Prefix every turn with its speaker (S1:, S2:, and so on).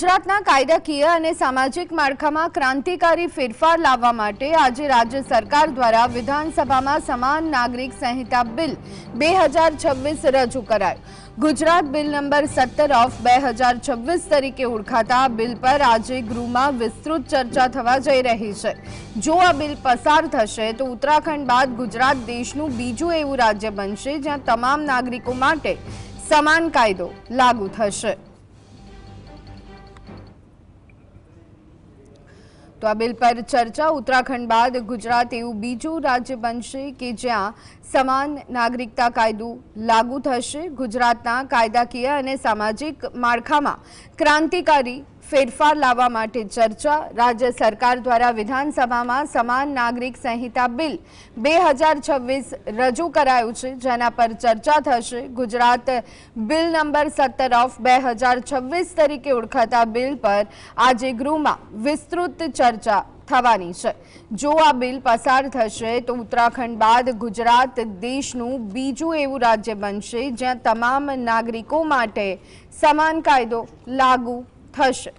S1: ગુજરાતના કાયદાકીય અને સામાજિક માળખામાં ક્રાંતિકારી ફેરફાર લાવવા માટે આજે રાજ્ય સરકાર દ્વારા વિધાનસભામાં સમાન નાગરિક સંહિતા બિલ 2026 રજૂ કરાયું। ગુજરાત બિલ નંબર 17 ઓફ 2026 તરીકે ઓળખાતા બિલ પર આજે ગૃહમાં વિસ્તૃત ચર્ચા થવા જઈ રહી છે। જો આ બિલ પસાર થશે તો ઉત્તરાખંડ બાદ ગુજરાત દેશનું બીજું એવું રાજ્ય બનશે જ્યાં તમામ નાગરિકો માટે સમાન કાયદો લાગુ થશે। तो आ बिल पर चर्चा उत्तराखंड बाद गुजरात एवं बीजू राज्य बनशे के ज्यां समान नागरिकता कायदो लागू थशे। गुजरातना कायदाकीय अने सामाजिक माळखामां क्रांतिकारी फेरफार लाववा माटे चर्चा। राज्य सरकार द्वारा विधानसभामां समान नागरिक संहिता बिल 2026 रजू करायुं छे, जेना पर चर्चा थशे। गुजरात बिल नंबर 17 ऑफ 2026 तरीके ओळखाता बिल पर आज गृहमां विस्तृत चर्चा थवानी छे। जो आ बिल पसार थशे तो उत्तराखंड बाद गुजरात देशनुं बीजुं एवुं राज्य बनशे ज्यां तमाम नागरिको माटे समान कायदो लागू थशे।